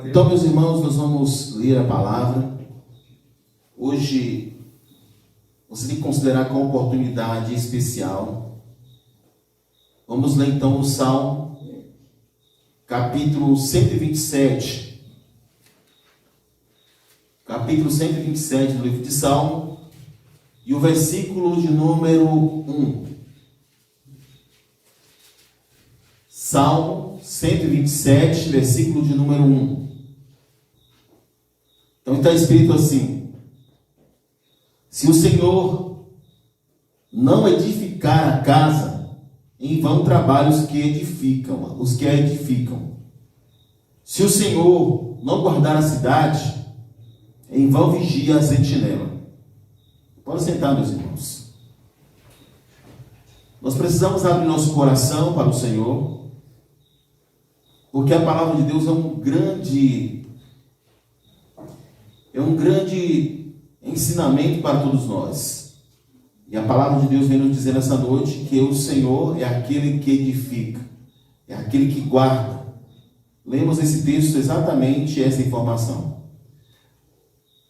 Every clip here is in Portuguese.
Então, meus irmãos, nós vamos ler a palavra. Hoje, você tem que considerar com oportunidade especial. Vamos ler então o Salmo, capítulo 127. Capítulo 127 do livro de Salmo, e o versículo de número 1. Salmo 127, versículo de número 1. Então está escrito assim: se o Senhor não edificar a casa, em vão trabalham os que a edificam. Se o Senhor não guardar a cidade, em vão vigia a sentinela. Pode sentar, meus irmãos. Nós precisamos abrir nosso coração para o Senhor, porque a palavra de Deus é um grande ensinamento para todos nós. E a palavra de Deus vem nos dizer nessa noite que o Senhor é aquele que edifica, é aquele que guarda. Lemos esse texto exatamente essa informação.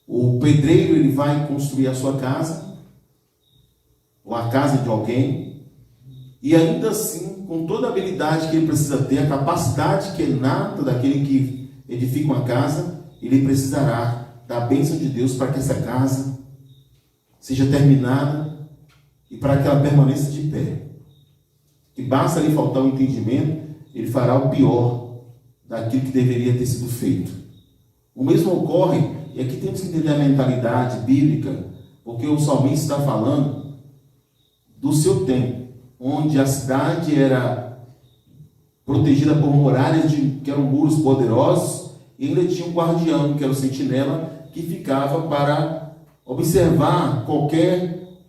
O pedreiro, ele vai construir a sua casa, ou a casa de alguém, e ainda assim, com toda a habilidade que ele precisa ter, a capacidade que é nata daquele que edifica uma casa, ele precisará da bênção de Deus para que essa casa seja terminada e para que ela permaneça de pé. E basta lhe faltar o entendimento, ele fará o pior daquilo que deveria ter sido feito. O mesmo ocorre. E aqui temos que entender a mentalidade bíblica, porque o salmista está falando do seu tempo, onde a cidade era protegida por muralhas que eram muros poderosos, e ainda tinha um guardião, que era o sentinela, que ficava para observar qualquer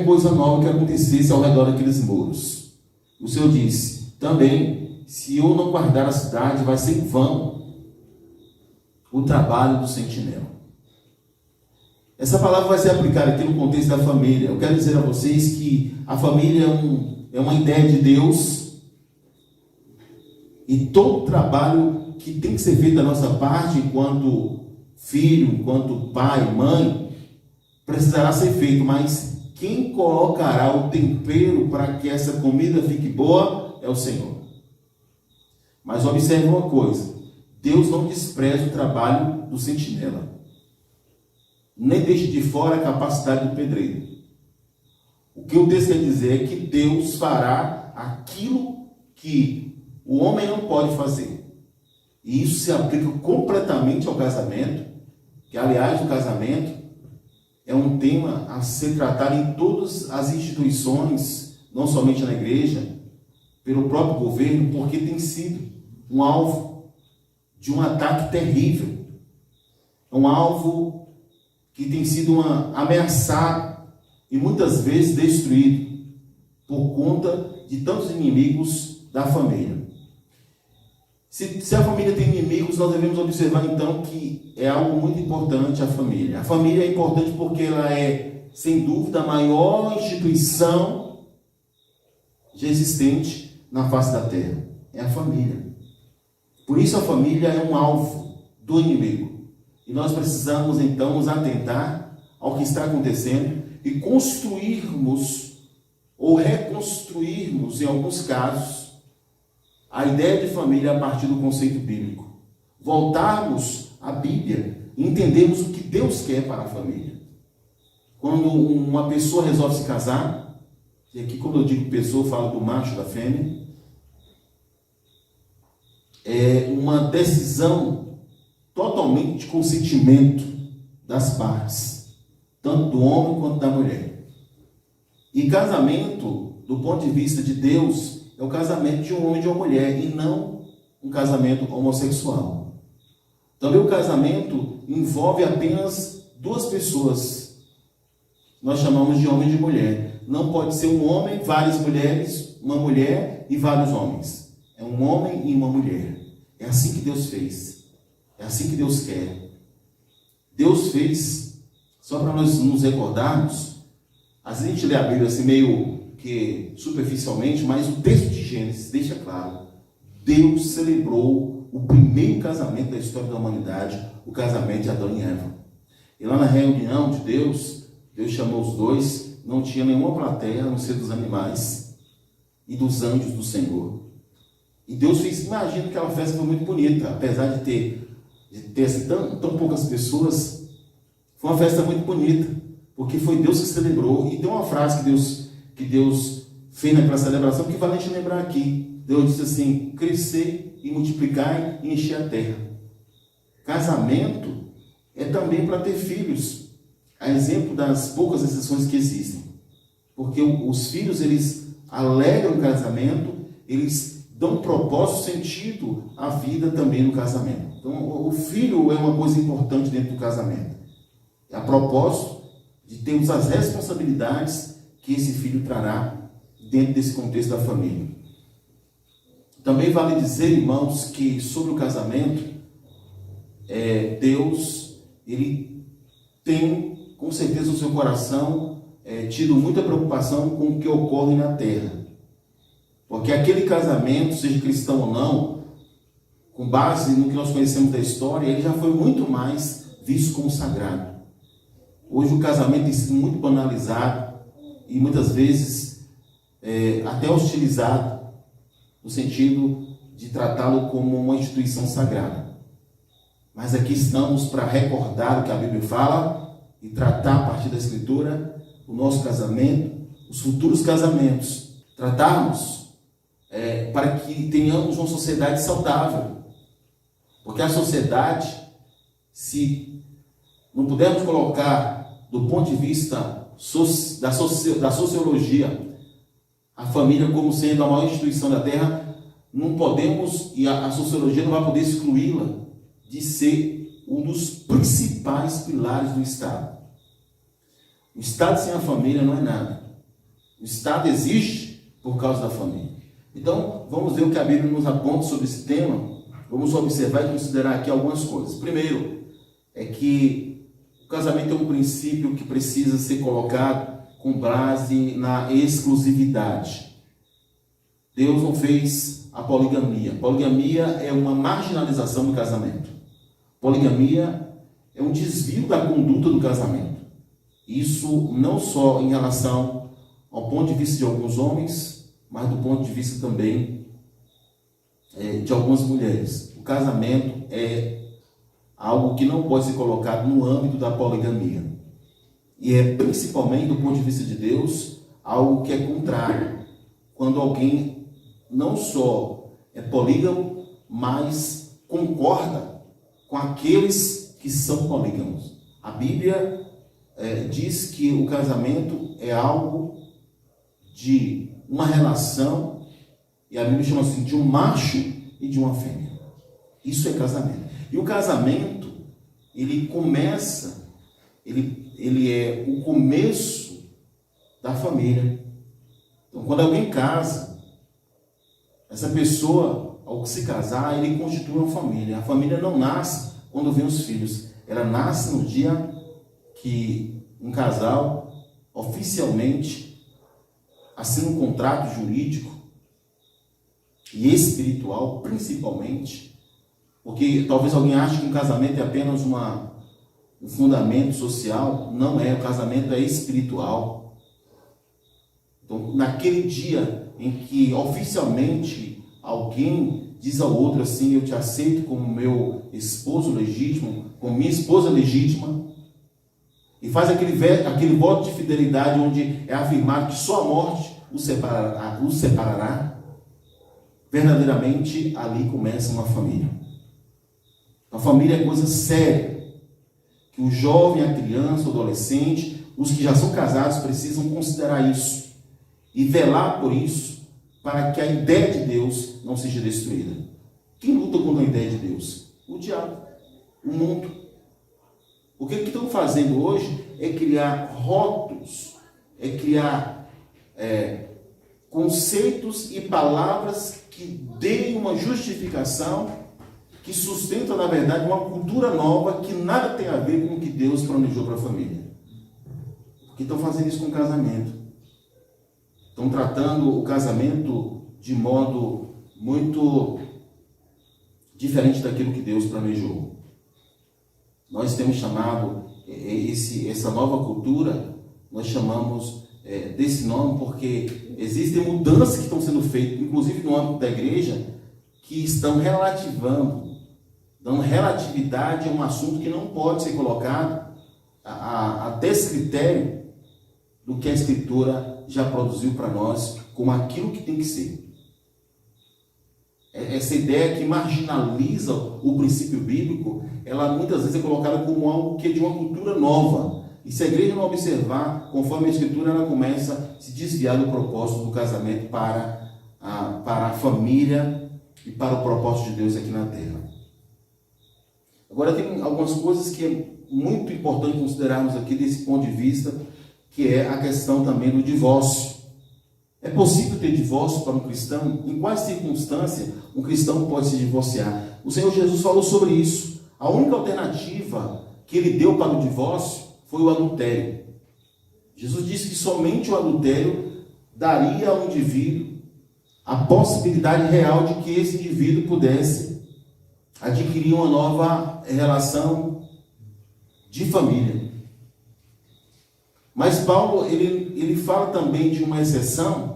coisa nova que acontecesse ao redor daqueles muros. O Senhor disse: também, se eu não guardar a cidade, vai ser em vão o trabalho do sentinela. Essa palavra vai ser aplicada aqui no contexto da família. Eu quero dizer a vocês que a família é uma ideia de Deus, e todo trabalho que tem que ser feito da nossa parte, enquanto filho, enquanto pai, mãe, precisará ser feito, mas quem colocará o tempero para que essa comida fique boa é o Senhor. Mas observe uma coisa: Deus não despreza o trabalho do sentinela, nem deixa de fora a capacidade do pedreiro. O que o texto quer dizer é que Deus fará aquilo que o homem não pode fazer. E isso se aplica completamente ao casamento, que, aliás, o casamento é um tema a ser tratado em todas as instituições, não somente na igreja, pelo próprio governo, porque tem sido um alvo de um ataque terrível. É um alvo que tem sido ameaçado e muitas vezes destruído por conta de tantos inimigos da família. Se a família tem inimigos, nós devemos observar então que é algo muito importante a família. A família é importante porque ela é, sem dúvida, a maior instituição já existente na face da terra. É a família. Por isso a família é um alvo do inimigo. E nós precisamos então nos atentar ao que está acontecendo e construirmos ou reconstruirmos, em alguns casos, a ideia de família a partir do conceito bíblico. Voltarmos à Bíblia e entendermos o que Deus quer para a família. Quando uma pessoa resolve se casar, e aqui quando eu digo pessoa, eu falo do macho, da fêmea, é uma decisão totalmente de consentimento das partes, tanto do homem quanto da mulher. E casamento, do ponto de vista de Deus, é o casamento de um homem e de uma mulher, e não um casamento homossexual. Também o casamento envolve apenas duas pessoas. Nós chamamos de homem e de mulher. Não pode ser um homem, várias mulheres, uma mulher e vários homens. É um homem e uma mulher. É assim que Deus fez. É assim que Deus quer. Deus fez, só para nós nos recordarmos, às vezes a gente lê a Bíblia assim meio que superficialmente, mas o texto de Gênesis deixa claro: Deus celebrou o primeiro casamento da história da humanidade, o casamento de Adão e Eva. E lá na reunião de Deus, Deus chamou os dois, não tinha nenhuma plateia, a não ser dos animais e dos anjos do Senhor. E Deus fez, imagina que aquela festa foi muito bonita, apesar de ter assim, tão poucas pessoas, foi uma festa muito bonita, porque foi Deus que celebrou. E tem uma frase que Deus fez naquela celebração que vale a gente lembrar aqui. Deus disse assim: crescer e multiplicar e encher a terra. Casamento é também para ter filhos, a exemplo das poucas exceções que existem. Porque os filhos, eles alegram o casamento, eles dão propósito, sentido à vida também no casamento. Então, o filho é uma coisa importante dentro do casamento. A propósito de termos as responsabilidades que esse filho trará dentro desse contexto da família. Também vale dizer, irmãos, que sobre o casamento, Deus, ele tem, com certeza, no seu coração, tido muita preocupação com o que ocorre na terra. Porque aquele casamento, seja cristão ou não, com base no que nós conhecemos da história, ele já foi muito mais visto como sagrado. Hoje o casamento tem sido muito banalizado e muitas vezes até hostilizado, no sentido de tratá-lo como uma instituição sagrada. Mas aqui estamos para recordar o que a Bíblia fala e tratar a partir da Escritura o nosso casamento, os futuros casamentos, tratarmos para que tenhamos uma sociedade saudável. Porque a sociedade, se não pudermos colocar do ponto de vista da sociologia a família como sendo a maior instituição da terra, não podemos, e a sociologia não vai poder excluí-la de ser um dos principais pilares do Estado. O Estado sem a família não é nada. O Estado existe por causa da família. Então, vamos ver o que a Bíblia nos aponta sobre esse tema. Vamos observar e considerar aqui algumas coisas. Primeiro, é que o casamento é um princípio que precisa ser colocado com base na exclusividade. Deus não fez a poligamia. Poligamia é uma marginalização do casamento. Poligamia é um desvio da conduta do casamento. Isso não só em relação ao ponto de vista de alguns homens, mas do ponto de vista também de algumas mulheres. O casamento é algo que não pode ser colocado no âmbito da poligamia. E é principalmente, do ponto de vista de Deus, algo que é contrário. Quando alguém não só é polígamo, mas concorda com aqueles que são polígamos. A Bíblia diz que o casamento é algo de uma relação, e a Bíblia chama assim, de um macho e de uma fêmea. Isso é casamento. E o casamento, ele começa, ele é o começo da família. Então, quando alguém casa, essa pessoa, ao se casar, ele constitui uma família. A família não nasce quando vem os filhos. Ela nasce no dia que um casal oficialmente assina um contrato jurídico e espiritual, principalmente, porque talvez alguém ache que um casamento é apenas um fundamento social. Não é, o casamento é espiritual. Então, naquele dia em que oficialmente alguém diz ao outro assim: eu te aceito como meu esposo legítimo, como minha esposa legítima, e faz aquele voto de fidelidade onde é afirmado que só a morte os separará, verdadeiramente ali começa uma família. A família é coisa séria, que o jovem, a criança, o adolescente, os que já são casados precisam considerar isso e velar por isso, para que a ideia de Deus não seja destruída. Quem luta contra a ideia de Deus? O diabo, o mundo. O que estão fazendo hoje é criar rótulos, é criar conceitos e palavras que deem uma justificação, que sustentam, na verdade, uma cultura nova que nada tem a ver com o que Deus planejou para a família. Porque estão fazendo isso com o casamento. Estão tratando o casamento de modo muito diferente daquilo que Deus planejou. Nós temos chamado essa nova cultura, nós chamamos desse nome porque existem mudanças que estão sendo feitas, inclusive no âmbito da igreja, que estão relativando, dando relatividade a um assunto que não pode ser colocado a descritério do que a Escritura já produziu para nós como aquilo que tem que ser. Essa ideia que marginaliza o princípio bíblico, ela muitas vezes é colocada como algo que é de uma cultura nova. E se a igreja não observar, conforme a Escritura, ela começa a se desviar do propósito do casamento para a família e para o propósito de Deus aqui na terra. Agora tem algumas coisas que é muito importante considerarmos aqui desse ponto de vista, que é a questão também do divórcio. É possível ter divórcio para um cristão? Em quais circunstâncias um cristão pode se divorciar? O Senhor Jesus falou sobre isso. A única alternativa que ele deu para o divórcio foi o adultério. Jesus disse que somente o adultério daria ao indivíduo a possibilidade real de que esse indivíduo pudesse adquirir uma nova relação de família. Mas Paulo, ele fala também de uma exceção,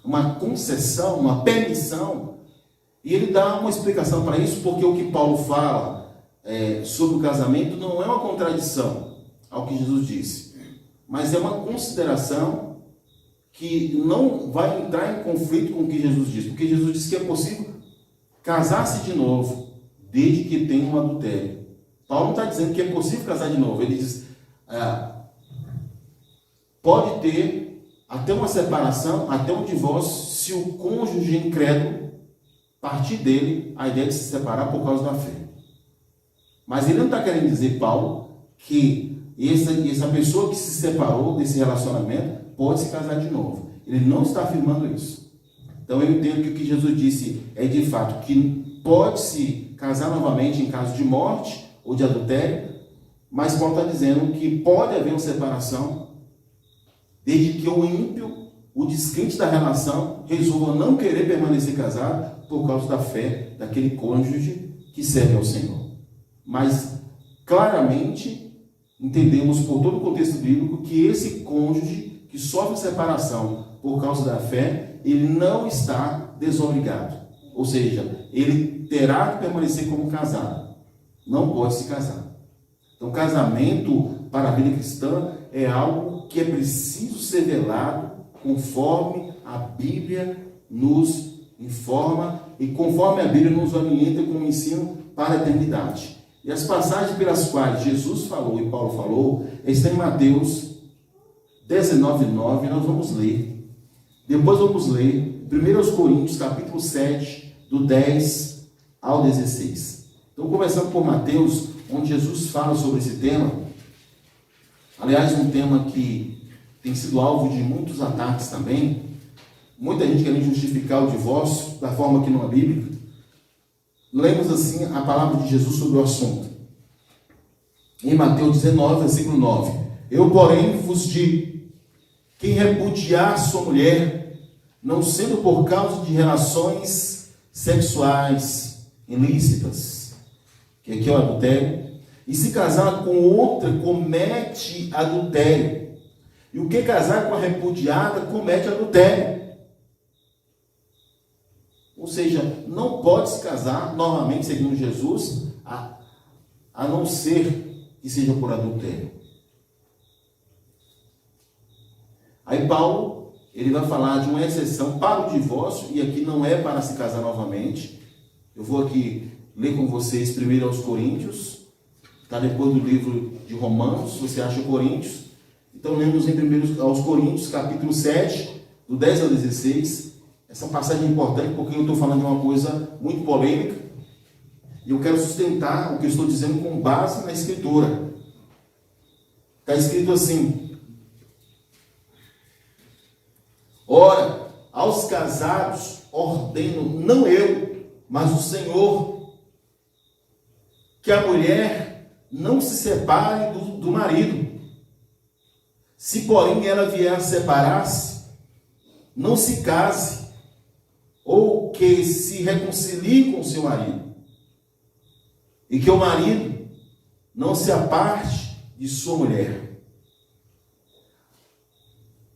uma concessão, uma permissão, e ele dá uma explicação para isso, porque o que Paulo fala sobre o casamento não é uma contradição ao que Jesus disse, mas é uma consideração que não vai entrar em conflito com o que Jesus disse, porque Jesus disse que é possível casar-se de novo, desde que tenha um adultério. Paulo não está dizendo que é possível casar de novo, ele diz, pode ter até uma separação, até um divórcio, se o cônjuge incrédulo partir dele a ideia de se separar por causa da fé. Mas ele não está querendo dizer, Paulo, que essa pessoa que se separou desse relacionamento pode se casar de novo. Ele não está afirmando isso. Então eu entendo que o que Jesus disse é de fato que pode se casar novamente em caso de morte ou de adultério, mas Paulo está dizendo que pode haver uma separação desde que o ímpio, o descrente da relação, resolva não querer permanecer casado por causa da fé daquele cônjuge que serve ao Senhor. Mas, claramente, entendemos por todo o contexto bíblico que esse cônjuge que sofre separação por causa da fé, ele não está desobrigado. Ou seja, ele terá que permanecer como casado. Não pode se casar. Então, casamento para a vida cristã é algo que é preciso ser velado conforme a Bíblia nos informa e conforme a Bíblia nos orienta como ensino para a eternidade. E as passagens pelas quais Jesus falou e Paulo falou estão em Mateus 19:9, nós vamos ler. Depois vamos ler 1 Coríntios capítulo 7, do 10 ao 16. Então, começando por Mateus, onde Jesus fala sobre esse tema. Aliás, um tema que tem sido alvo de muitos ataques também. Muita gente querendo justificar o divórcio da forma que não é bíblica. Lemos assim a palavra de Jesus sobre o assunto. Em Mateus 19, versículo 9. Eu, porém, vos digo, quem repudiar sua mulher, não sendo por causa de relações sexuais ilícitas, que aqui é o adultério, e se casar com outra, comete adultério. E o que casar com a repudiada, comete adultério. Ou seja, não pode se casar novamente, segundo Jesus, a não ser que seja por adultério. Aí Paulo, ele vai falar de uma exceção para o divórcio, e aqui não é para se casar novamente. Eu vou aqui ler com vocês primeiro aos Coríntios, está depois do livro de Romanos, você acha Coríntios. Então lemos em primeiro aos Coríntios, capítulo 7, do 10 ao 16. Essa passagem é importante porque eu estou falando de uma coisa muito polêmica, e eu quero sustentar o que eu estou dizendo com base na Escritura. Está escrito assim: ora, aos casados ordeno, não eu, mas o Senhor, que a mulher não se separe do marido. Se, porém, ela vier a separar-se, não se case, ou que se reconcilie com o seu marido. E que o marido não se aparte de sua mulher.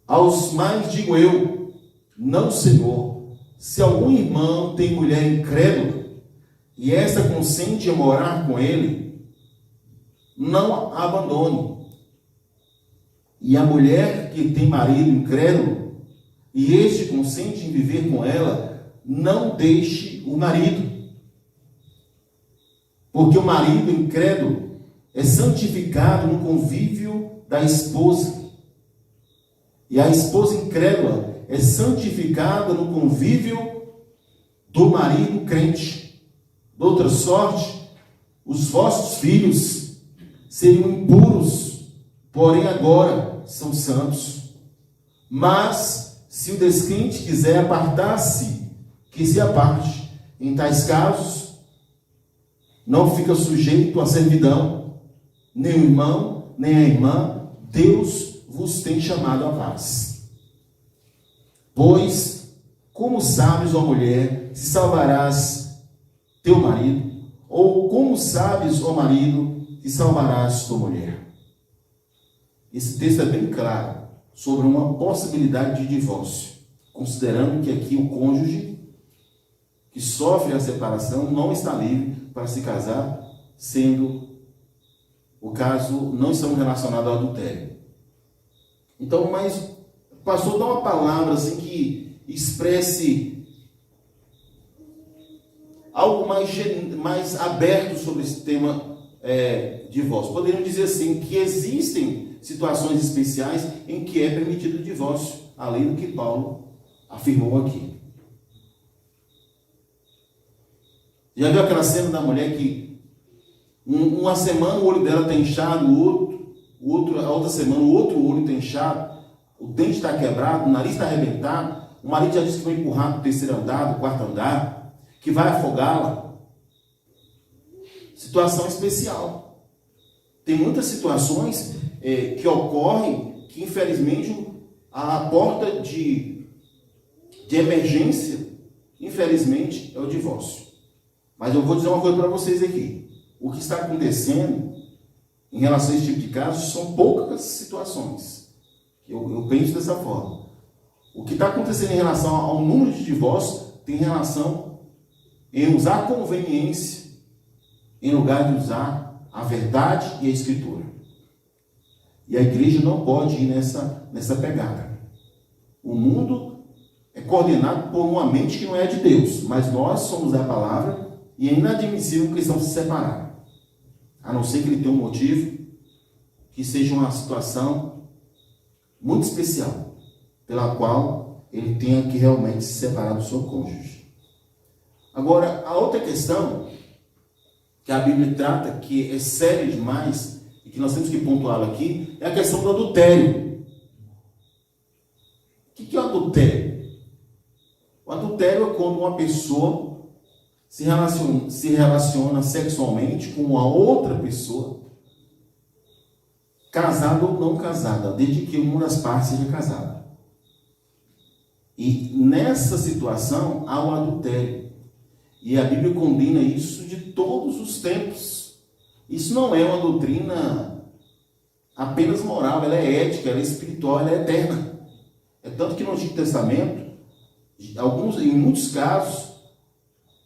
Aos mais digo eu, não, Senhor, se algum irmão tem mulher incrédula, e esta consente em morar com ele, não a abandone. E a mulher que tem marido incrédulo, e este consente em viver com ela, não deixe o marido. Porque o marido incrédulo é santificado no convívio da esposa. E a esposa incrédula é santificada no convívio do marido crente. De outra sorte, os vossos filhos seriam impuros, porém agora são santos. Mas, se o descrente quiser apartar-se, que se aparte. Em tais casos, não fica sujeito à servidão, nem o irmão, nem a irmã. Deus vos tem chamado à paz. Pois, como sabes, ó mulher, se salvarás teu marido? Ou como sabes, ó marido, se salvarás tua mulher? Esse texto é bem claro sobre uma possibilidade de divórcio, considerando que aqui o cônjuge que sofre a separação não está livre para se casar, sendo o caso não estamos relacionados ao adultério. Então, mas o pastor dá uma palavra assim que expresse algo mais aberto sobre esse tema divórcio. Poderíamos dizer assim, que existem situações especiais em que é permitido o divórcio, além do que Paulo afirmou aqui. Já viu aquela cena da mulher que uma semana o olho dela está inchado, a outra semana o outro olho está inchado, o dente está quebrado, o nariz está arrebentado, o marido já disse que vai empurrar para o terceiro andar, do quarto andar, que vai afogá-la. Situação especial. Tem muitas situações que ocorrem que, infelizmente, a porta de emergência, infelizmente, é o divórcio. Mas eu vou dizer uma coisa para vocês aqui. O que está acontecendo em relação a esse tipo de casos são poucas situações. Eu penso dessa forma. O que está acontecendo em relação ao número de divórcios tem relação em usar a conveniência em lugar de usar a verdade e a escritura. E a igreja não pode ir nessa pegada. O mundo é coordenado por uma mente que não é de Deus, mas nós somos a palavra e é inadmissível um cristão se separar. A não ser que ele tenha um motivo, que seja uma situação muito especial, pela qual ele tenha que realmente se separar do seu cônjuge. Agora, a outra questão que a Bíblia trata, que é séria demais, e que nós temos que pontuá-la aqui, é a questão do adultério. O que é o adultério? O adultério é quando uma pessoa se relaciona sexualmente com uma outra pessoa, casada ou não casada, desde que uma das partes seja casada. E nessa situação há o adultério. E a Bíblia condena isso de todos os tempos. Isso não é uma doutrina apenas moral, ela é ética, ela é espiritual, ela é eterna. É tanto que no Antigo Testamento, em muitos casos,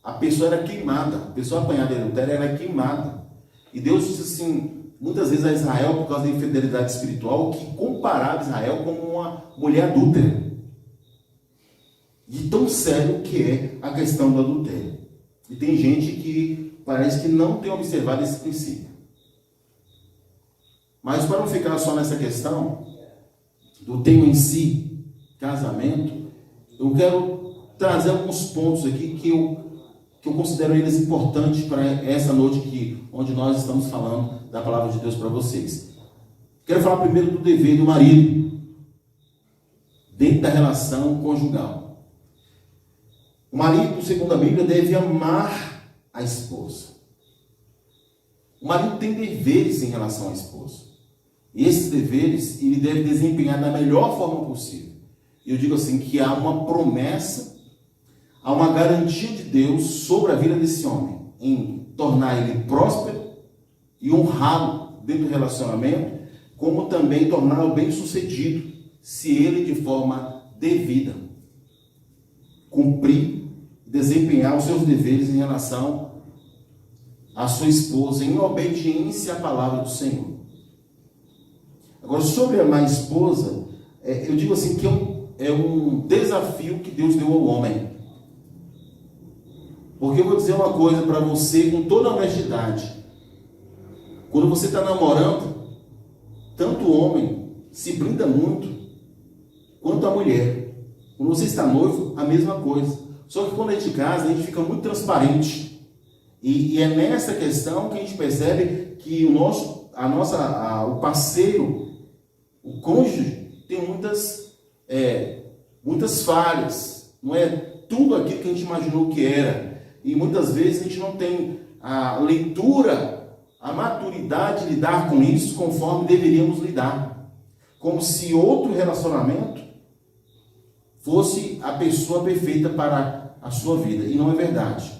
a pessoa era queimada, a pessoa apanhada de adultério era queimada. E Deus disse assim, muitas vezes a Israel, por causa da infidelidade espiritual, que comparava Israel como uma mulher adúltera. De tão sério que é a questão do adultério. E tem gente que parece que não tem observado esse princípio. Mas para não ficar só nessa questão do tema em si, casamento, eu quero trazer alguns pontos aqui que eu considero eles importantes para essa noite aqui, onde nós estamos falando da palavra de Deus para vocês. Quero falar primeiro do dever do marido, dentro da relação conjugal. O marido, segundo a Bíblia, deve amar a esposa. O marido tem deveres em relação à esposa. E esses deveres ele deve desempenhar da melhor forma possível. Eu digo assim, que há uma promessa, há uma garantia de Deus sobre a vida desse homem, em tornar ele próspero e honrado dentro do relacionamento, como também torná-lo bem-sucedido, se ele de forma devida cumprir, desempenhar os seus deveres em relação à sua esposa, em obediência à palavra do Senhor. Agora, sobre amar a esposa, eu digo assim que é um desafio que Deus deu ao homem. Porque eu vou dizer uma coisa para você com toda honestidade. Quando você está namorando, tanto o homem se brinda muito, quanto a mulher. Quando você está noivo, a mesma coisa. Só que quando a gente casa, a gente fica muito transparente. E é nessa questão que a gente percebe que o parceiro, o cônjuge, tem muitas falhas. Não é tudo aquilo que a gente imaginou que era. E muitas vezes a gente não tem a leitura, a maturidade de lidar com isso conforme deveríamos lidar. Como se outro relacionamento fosse a pessoa perfeita para a sua vida. E não é verdade.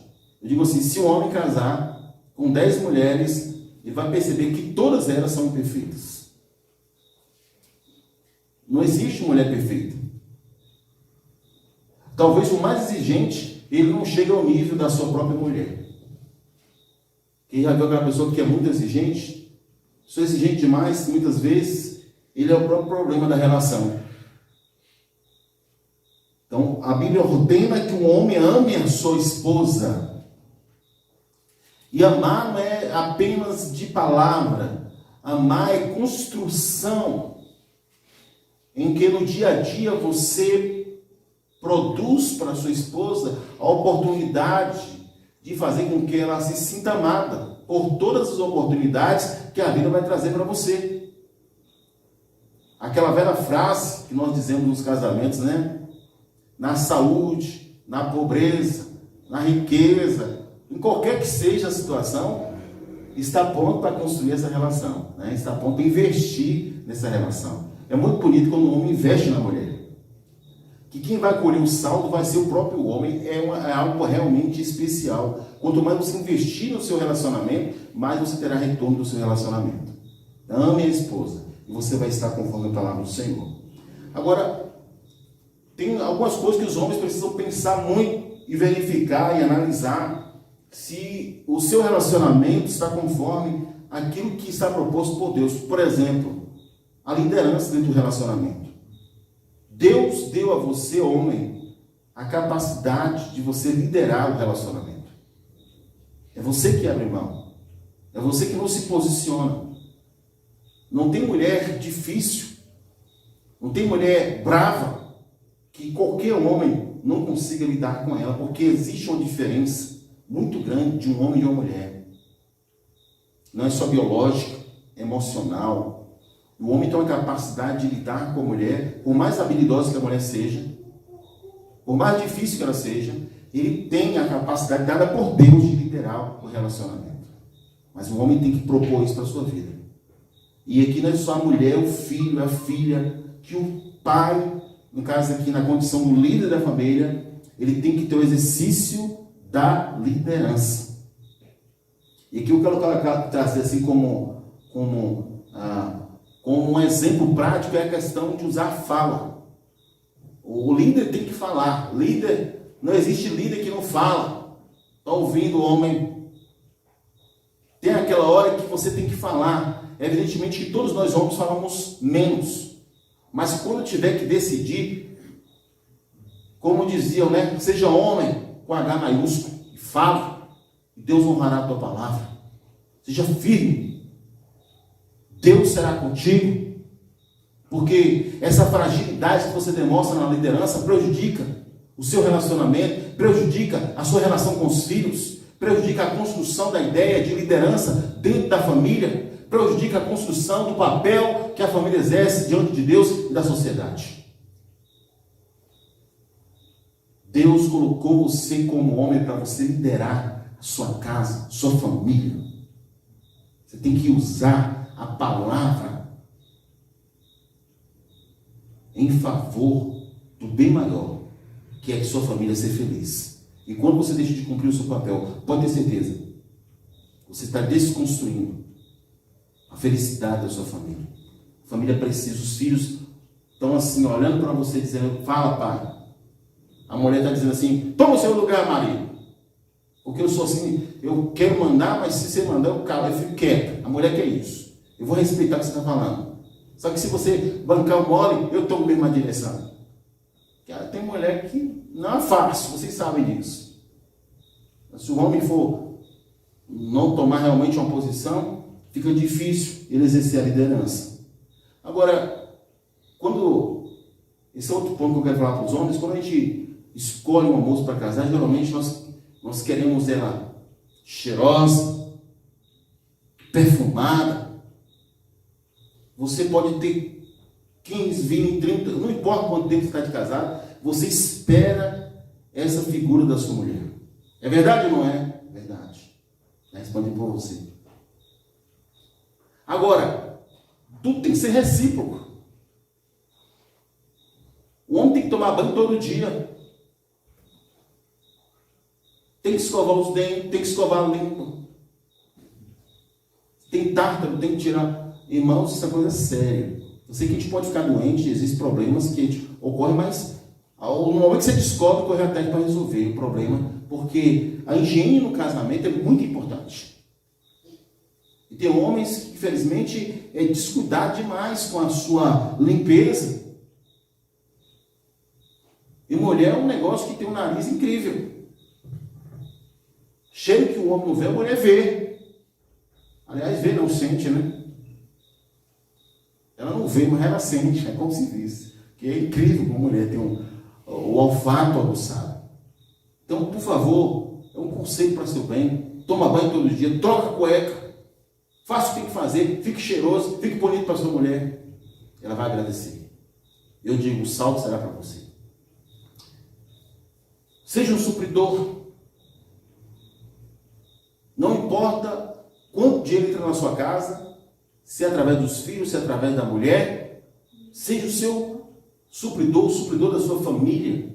Eu digo assim, se um homem casar com 10 mulheres, ele vai perceber que todas elas são imperfeitas. Não existe mulher perfeita. Talvez o mais exigente, ele não chega ao nível da sua própria mulher. Quem já viu aquela pessoa que é muito exigente? Sou exigente demais, muitas vezes, ele é o próprio problema da relação. Então, a Bíblia ordena que um homem ame a sua esposa. E amar não é apenas de palavra. Amar é construção, em que no dia a dia você produz para a sua esposa a oportunidade de fazer com que ela se sinta amada por todas as oportunidades que a vida vai trazer para você. Aquela velha frase que nós dizemos nos casamentos, né? Na saúde, na pobreza, na riqueza, em qualquer que seja a situação, está pronto para construir essa relação, né? Está pronto para investir nessa relação. É muito bonito quando o homem investe na mulher. Que quem vai colher o saldo vai ser o próprio homem, é algo realmente especial. Quanto mais você investir no seu relacionamento, mais você terá retorno do seu relacionamento. Ame a esposa, e você vai estar conforme a palavra do Senhor. Agora, tem algumas coisas que os homens precisam pensar muito e verificar e analisar se o seu relacionamento está conforme aquilo que está proposto por Deus. Por exemplo, a liderança dentro do relacionamento. Deus deu a você, homem, a capacidade de você liderar o relacionamento. É você que abre mão. É você que não se posiciona. Não tem mulher difícil. Não tem mulher brava que qualquer homem não consiga lidar com ela, porque existe uma diferença muito grande de um homem e de uma mulher. Não é só biológica, é emocional. O homem tem uma capacidade de lidar com a mulher, por mais habilidosa que a mulher seja, por mais difícil que ela seja, ele tem a capacidade dada por Deus de liderar o relacionamento. Mas o homem tem que propor isso para a sua vida. E aqui não é só a mulher, o filho, a filha, que o pai, no caso aqui na condição do líder da família, ele tem que ter o exercício da liderança. E aqui eu quero trazer assim como um exemplo prático é a questão de usar fala. O líder tem que falar. Não existe líder que não fala. Está ouvindo o homem? Tem aquela hora que você tem que falar. Evidentemente que todos nós homens falamos menos. Mas quando tiver que decidir, como diziam, né? Seja homem com H maiúsculo e fale, e Deus honrará a tua palavra. Seja firme. Deus será contigo. Porque essa fragilidade que você demonstra na liderança prejudica o seu relacionamento, prejudica a sua relação com os filhos, prejudica a construção da ideia de liderança dentro da família, prejudica a construção do papel que a família exerce diante de Deus e da sociedade. Deus colocou você como homem para você liderar a sua casa, sua família. Você tem que usar a palavra em favor do bem maior, que é que sua família seja feliz. E quando você deixa de cumprir o seu papel, pode ter certeza, você está desconstruindo a felicidade da sua família. A família precisa, os filhos estão assim, olhando para você, dizendo, fala, pai. A mulher está dizendo assim, toma o seu lugar, marido. Porque eu sou assim, eu quero mandar, mas se você mandar, eu fico quieto. A mulher quer isso. Eu vou respeitar o que você está falando. Só que se você bancar o mole, eu estou na mesma direção. Tem mulher que não é fácil, vocês sabem disso. Se o homem for não tomar realmente uma posição, fica difícil ele exercer a liderança. Agora, esse é outro ponto que eu quero falar para os homens, quando a gente escolhe uma moça para casar, geralmente nós queremos ela cheirosa, perfumada. Você pode ter 15, 20, 30, não importa quanto tempo você está de casado, você espera essa figura da sua mulher. É verdade ou não é? É verdade. Já respondi por você. Agora, tudo tem que ser recíproco. O homem tem que tomar banho todo dia. Tem que escovar os dentes, tem que escovar a língua. Tem tártaro, tem que tirar. Irmãos, isso é coisa séria. Eu sei que a gente pode ficar doente, existem problemas que ocorrem, mas no momento que você descobre, corre atrás para resolver o problema, porque a higiene no casamento é muito importante. E tem homens que, infelizmente, descuidar demais com a sua limpeza. E mulher é um negócio que tem um nariz incrível. Cheio que o homem não vê, a mulher vê. Aliás, vê não sente, né? Ela não vê, mas ela sente, é como se visse. Que é incrível como a mulher tem o olfato aguçado. Então, por favor, é um conselho para seu bem. Toma banho todo dia, troca a cueca. Faça o que tem que fazer, fique cheiroso, fique bonito para sua mulher. Ela vai agradecer. Eu digo, o salto será para você. Seja um supridor. Não importa quanto dinheiro entra na sua casa, se é através dos filhos, se é através da mulher, seja o seu supridor, o supridor da sua família.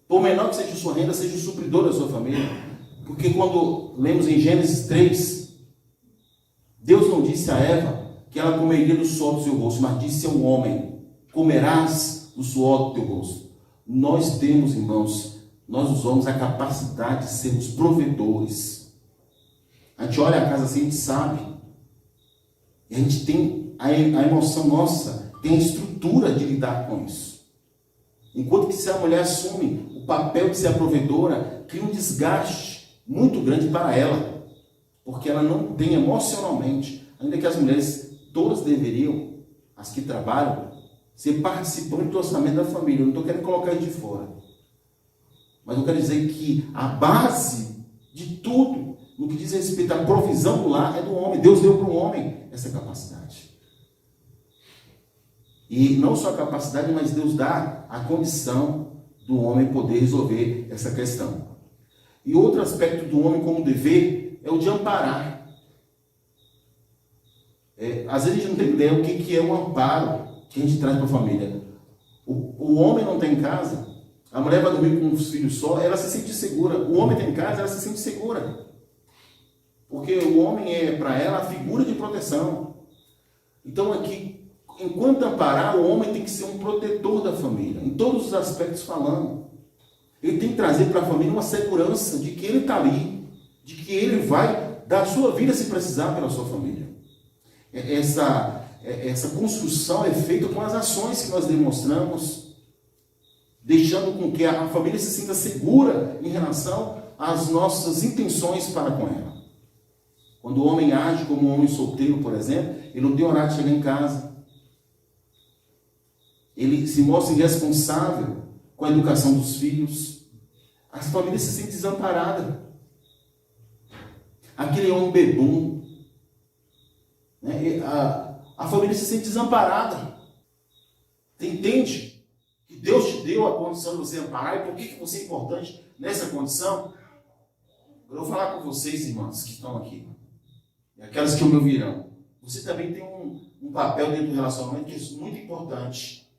Por menor que seja a sua renda, seja o supridor da sua família. Porque quando lemos em Gênesis 3, Deus não disse a Eva que ela comeria do suor do seu rosto, mas disse ao homem, comerás do suor do teu rosto. Nós temos, irmãos, nós os homens, a capacidade de sermos provedores. A gente olha a casa assim, a gente sabe. E a gente tem a emoção nossa, tem a estrutura de lidar com isso. Enquanto que se a mulher assume o papel de ser a provedora, cria um desgaste muito grande para ela. Porque ela não tem emocionalmente, ainda que as mulheres todas deveriam, as que trabalham, ser participantes do orçamento da família. Eu não estou querendo colocar isso de fora. Mas eu quero dizer que a base de tudo, no que diz respeito à provisão do lar, é do homem. Deus deu para o homem essa capacidade. E não só a capacidade, mas Deus dá a condição do homem poder resolver essa questão. E outro aspecto do homem como dever é o de amparar. Às vezes a gente não tem ideia o que é um amparo que a gente traz para a família. O homem não tem casa, a mulher vai dormir com os filhos só, ela se sente segura. O homem tem casa, ela se sente segura. Porque o homem é, para ela, a figura de proteção. Então, aqui, enquanto amparar, o homem tem que ser um protetor da família, em todos os aspectos falando. Ele tem que trazer para a família uma segurança de que ele está ali, de que ele vai dar a sua vida se precisar pela sua família. Essa construção é feita com as ações que nós demonstramos, deixando com que a família se sinta segura em relação às nossas intenções para com ela. Quando o homem age como um homem solteiro, por exemplo, ele não tem horário de chegar em casa. Ele se mostra irresponsável com a educação dos filhos. As famílias se sentem desamparadas. Aquele homem bebum, né? A família se sente desamparada. Você entende que Deus te deu a condição de você amparar e por que você é importante nessa condição? Eu vou falar com vocês, irmãos, que estão aqui. E aquelas que me ouvirão. Você também tem um papel dentro do relacionamento que é muito importante.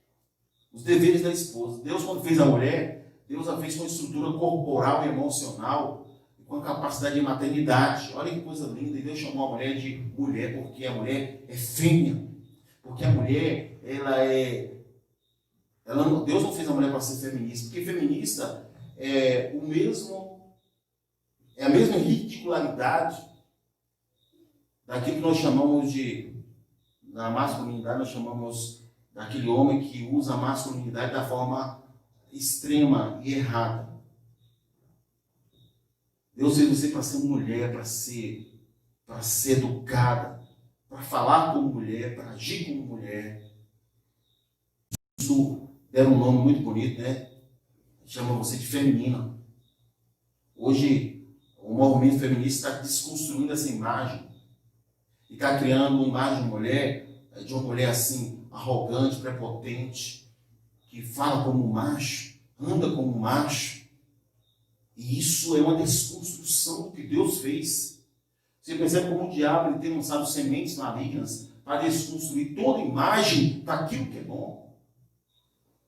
Os deveres da esposa. Deus, quando fez a mulher, Deus a fez com estrutura corporal e emocional, e com a capacidade de maternidade. Olha que coisa linda. E Deus chamou a mulher de mulher, porque a mulher é fêmea. Porque a mulher, Deus não fez a mulher para ser feminista, porque feminista é a mesma ridicularidade daquilo que nós chamamos na masculinidade, nós chamamos daquele homem que usa a masculinidade da forma extrema e errada. Deus fez você para ser mulher, para ser educada, para falar como mulher, para agir como mulher. Isso deram um nome muito bonito, né? Chama você de feminina. Hoje, o movimento feminista está desconstruindo essa imagem e está criando uma imagem de uma mulher assim, arrogante, prepotente, que fala como macho, anda como macho. E isso é uma desconstrução do que Deus fez. Você percebe como o diabo ele tem lançado sementes malignas para desconstruir toda a imagem daquilo que é bom.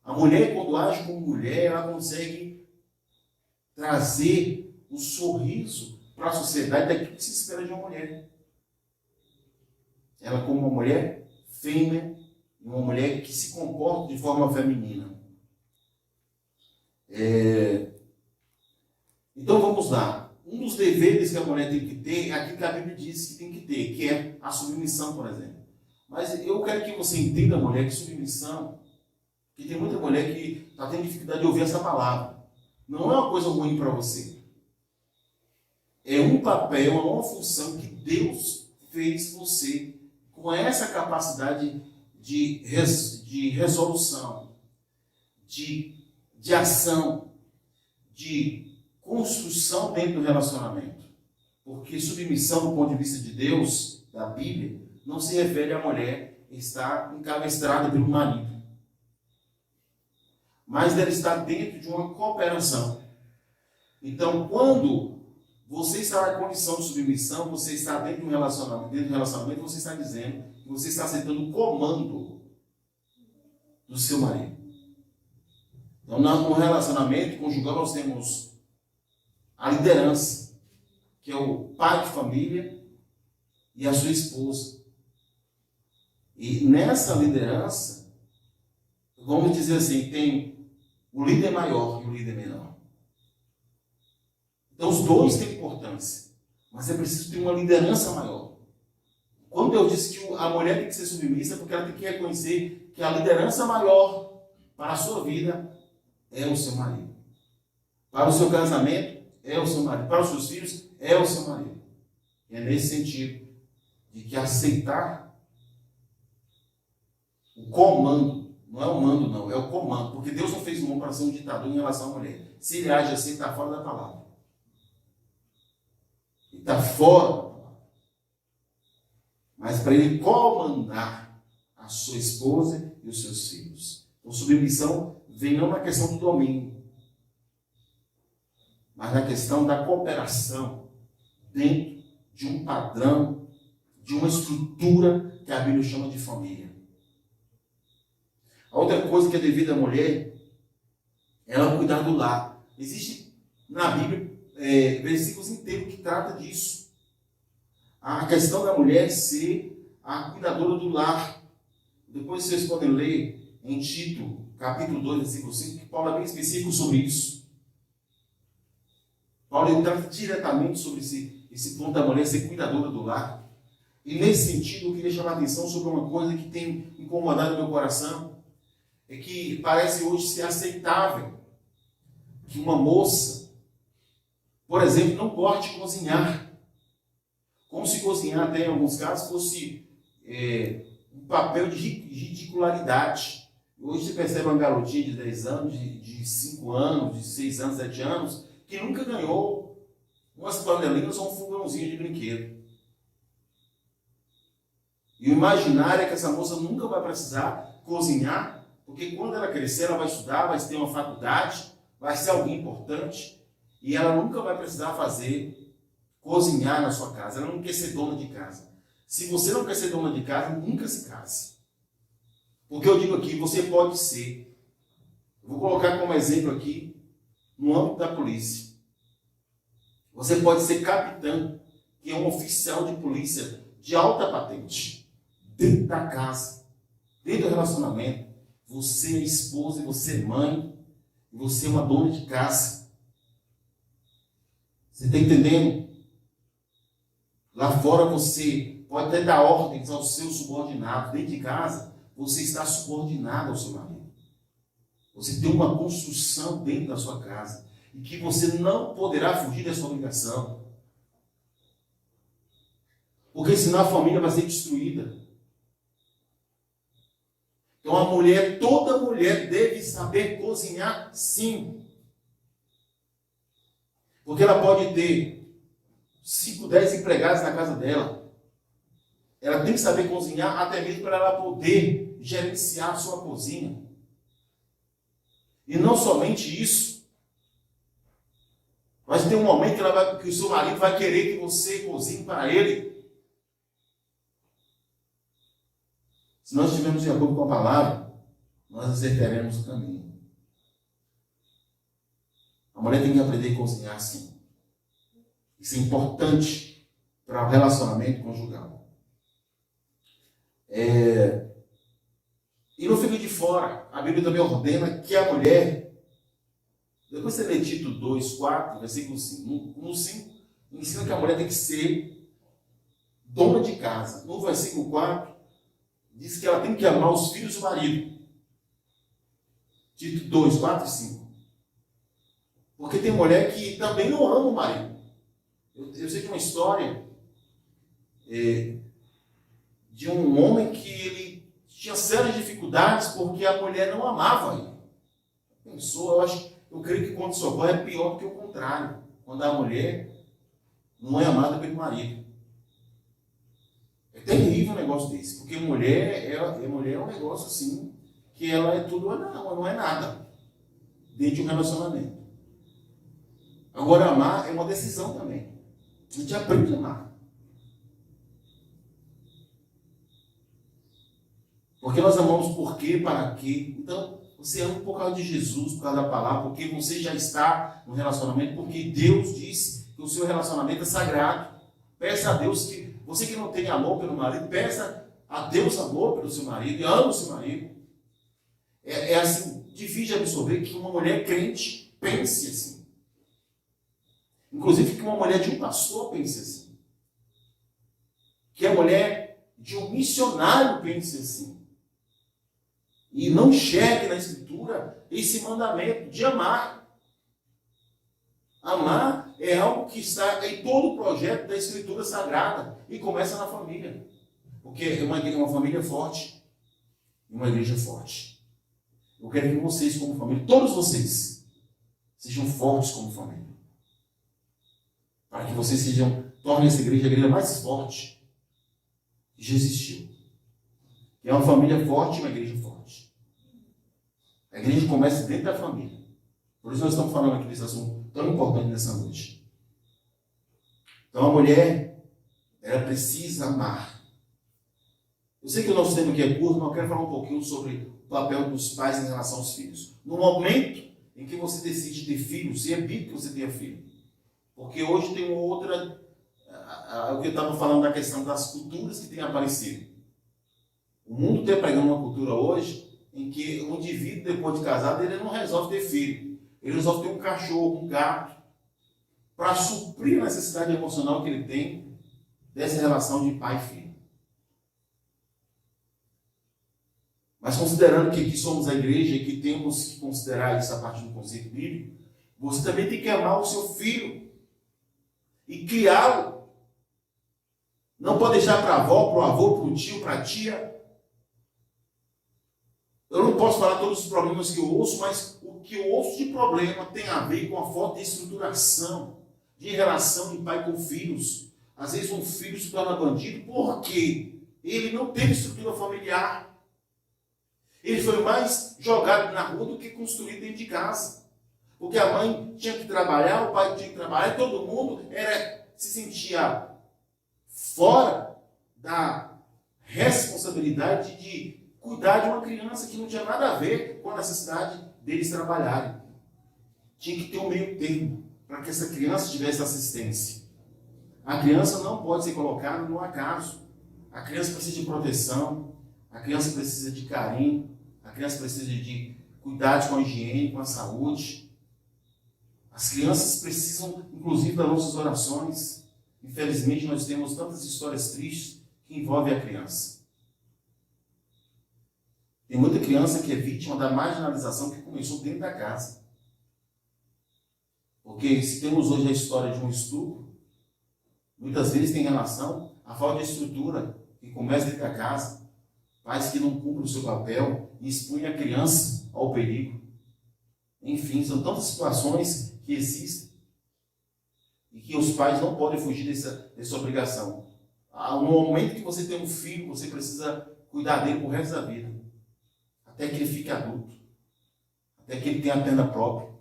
A mulher, quando age como mulher, ela consegue trazer o sorriso para a sociedade daquilo que se espera de uma mulher. Ela como uma mulher fêmea, uma mulher que se comporta de forma feminina. Então vamos lá. Um dos deveres que a mulher tem que ter é aquilo que a Bíblia diz que tem que ter, que é a submissão, por exemplo. Mas eu quero que você entenda, mulher, que submissão, que tem muita mulher que está tendo dificuldade de ouvir essa palavra. Não é uma coisa ruim para você. É um papel, é uma função que Deus fez você com essa capacidade de resolução, de ação, de construção dentro do relacionamento. Porque submissão, do ponto de vista de Deus, da Bíblia, não se refere à mulher estar encabeçada pelo marido. Mas deve estar dentro de uma cooperação. Então, quando você está na condição de submissão, você está dentro de um relacionamento, você está dizendo que você está aceitando o comando do seu marido. Então, no relacionamento conjugal, nós temos a liderança, que é o pai de família e a sua esposa. E nessa liderança, vamos dizer assim, tem o líder maior e o líder menor. Então, os dois têm importância, mas é preciso ter uma liderança maior. Quando eu disse que a mulher tem que ser submissa, porque ela tem que reconhecer que a liderança maior para a sua vida é o seu marido. Para o seu casamento, é o seu marido. Para os seus filhos, é o seu marido. E é nesse sentido de que aceitar o comando, não é o mando não, é o comando, porque Deus não fez o homem para ser um ditador em relação à mulher. Se ele age assim, está fora da palavra. Ele está fora da palavra. Mas para ele comandar a sua esposa e os seus filhos. Então, submissão vem não na questão do domínio, mas na questão da cooperação dentro de um padrão, de uma estrutura que a Bíblia chama de família. A outra coisa que é devida à mulher é ela cuidar do lar. Existe na Bíblia versículos inteiros que tratam disso. A questão da mulher ser a cuidadora do lar. Depois vocês podem ler em Tito, capítulo 2, versículo 5, que Paulo é bem específico sobre isso. Paulo trata diretamente sobre esse ponto da mulher ser cuidadora do lar. E nesse sentido, eu queria chamar a atenção sobre uma coisa que tem incomodado meu coração. É que parece hoje ser aceitável que uma moça, por exemplo, não goste de cozinhar. Como se cozinhar até em alguns casos fosse um papel de ridicularidade. Hoje você percebe uma garotinha de 10 anos, de 5 anos, de 6 anos, 7 anos, que nunca ganhou umas panelinhas ou um fogãozinho de brinquedo. E o imaginário é que essa moça nunca vai precisar cozinhar, porque quando ela crescer, ela vai estudar, vai ter uma faculdade, vai ser alguém importante, e ela nunca vai precisar cozinhar na sua casa. Ela não quer ser dona de casa. Se você não quer ser dona de casa, nunca se case. Porque eu digo aqui, você pode ser. Eu vou colocar como exemplo aqui no âmbito da polícia. Você pode ser capitão, que é um oficial de polícia de alta patente, dentro da casa, dentro do relacionamento. Você é esposa, e você é mãe, e você é uma dona de casa. Você está entendendo? Lá fora você pode até dar ordens aos seus subordinados. Dentro de casa, você está subordinado ao seu marido. Você tem uma construção dentro da sua casa e que você não poderá fugir dessa obrigação. Porque senão a família vai ser destruída. Então toda mulher deve saber cozinhar, sim. Porque ela pode ter 5, 10 empregados na casa dela. Ela tem que saber cozinhar até mesmo para ela poder gerenciar a sua cozinha. E não somente isso, mas tem um momento que o seu marido vai querer que você cozinhe para ele. Se nós estivermos de acordo com a palavra, nós acertaremos o caminho. A mulher tem que aprender a cozinhar sim. Isso é importante para o relacionamento conjugal. E não fica de fora. A Bíblia também ordena que a mulher, depois você lê Tito 2, 4, versículo 5, no 5, ensina que a mulher tem que ser dona de casa. No versículo 4, diz que ela tem que amar os filhos do marido. Tito 2, 4 e 5. Porque tem mulher que também não ama o marido. Eu sei de uma história de um homem que ele tinha sérias dificuldades porque a mulher não amava ele. Pensou, eu creio que quando socorre é pior do que o contrário. Quando a mulher não é amada pelo marido. É terrível um negócio desse, porque mulher é um negócio assim, que ela é tudo ou não é nada, dentro de um relacionamento. Agora, amar é uma decisão também. A gente aprende a amar. Porque nós amamos por quê, para quê. Então, você ama por causa de Jesus, por causa da palavra, porque você já está no relacionamento, porque Deus disse que o seu relacionamento é sagrado. Peça a Deus que, você que não tem amor pelo marido, peça a Deus amor pelo seu marido e ama o seu marido. É assim, difícil de absorver que uma mulher crente pense assim. Inclusive que uma mulher de um pastor pense assim. Que a mulher de um missionário pense assim. E não enxergue na Escritura esse mandamento de amar. Amar é algo que está em todo o projeto da Escritura Sagrada. E começa na família. Porque é uma família forte. Uma igreja forte. Eu quero que vocês, como família, todos vocês, sejam fortes como família. Para que vocês tornem essa igreja a igreja mais forte que já existiu. E é uma família forte e uma igreja forte. A igreja começa dentro da família. Por isso nós estamos falando aqui desse assunto tão importante nessa noite. Então a mulher, ela precisa amar. Eu sei que o nosso tempo aqui é curto, mas eu quero falar um pouquinho sobre o papel dos pais em relação aos filhos. No momento em que você decide ter filhos, e é bíblico que você tenha filho. Porque hoje tem uma outra... O que eu estava falando da questão das culturas que têm aparecido. O mundo está pregando uma cultura hoje em que o indivíduo, depois de casado, ele não resolve ter filho. Ele resolve ter um cachorro, um gato, para suprir a necessidade emocional que ele tem dessa relação de pai e filho. Mas considerando que aqui somos a igreja e que temos que considerar isso a partir do conceito bíblico, você também tem que amar o seu filho e criá-lo. Não pode deixar para a avó, para o avô, para o tio, para a tia. Eu não posso falar todos os problemas que eu ouço, mas o que eu ouço de problema tem a ver com a falta de estruturação, de relação de pai com filhos. Às vezes um filho se torna bandido porque ele não teve estrutura familiar. Ele foi mais jogado na rua do que construído dentro de casa. Porque a mãe tinha que trabalhar, o pai tinha que trabalhar, e todo mundo se sentia fora da responsabilidade de cuidar de uma criança que não tinha nada a ver com a necessidade deles trabalharem. tinha que ter um meio termo para que essa criança tivesse assistência. A criança não pode ser colocada no acaso. A criança precisa de proteção, a criança precisa de carinho, a criança precisa de cuidados com a higiene, com a saúde. As crianças precisam, inclusive, das nossas orações. Infelizmente, nós temos tantas histórias tristes que envolvem a criança. Tem muita criança que é vítima da marginalização que começou dentro da casa. Porque se temos hoje a história de um estupro, muitas vezes tem relação à falta de estrutura que começa dentro da casa. Pais que não cumprem o seu papel e expõem a criança ao perigo. Enfim, são tantas situações que existem e que os pais não podem fugir dessa obrigação. No momento que você tem um filho, você precisa cuidar dele pro resto da vida. Até que ele fique adulto. Até que ele tenha a perna própria.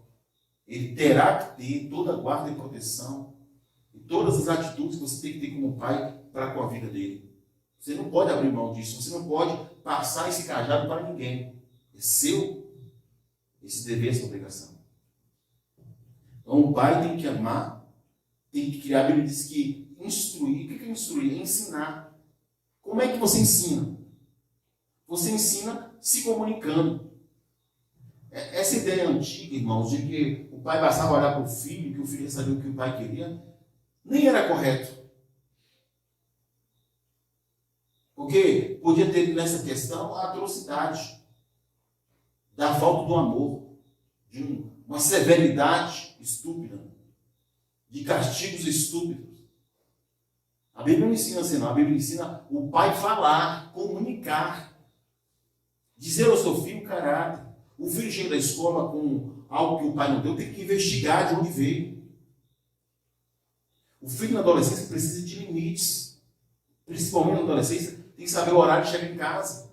Ele terá que ter toda a guarda e proteção. E todas as atitudes que você tem que ter como pai para com a vida dele. Você não pode abrir mão disso. Você não pode passar esse cajado para ninguém. É seu esse dever, essa obrigação. Então o pai tem que amar, tem que criar. A Bíblia diz que instruir. O que é instruir? É ensinar. Como é que você ensina? Você ensina se comunicando. Essa ideia antiga, irmãos, de que o pai bastava olhar para o filho, que o filho sabia o que o pai queria, nem era correto. Porque podia ter nessa questão a atrocidade da falta do amor, de uma severidade estúpida, de castigos estúpidos. A Bíblia não ensina assim, não. A Bíblia ensina o pai falar, comunicar, dizer ao seu filho o caráter. O filho chega da escola com algo que o pai não deu, tem que investigar de onde veio. O filho na adolescência precisa de limites. Principalmente na adolescência, tem que saber o horário de chegar em casa.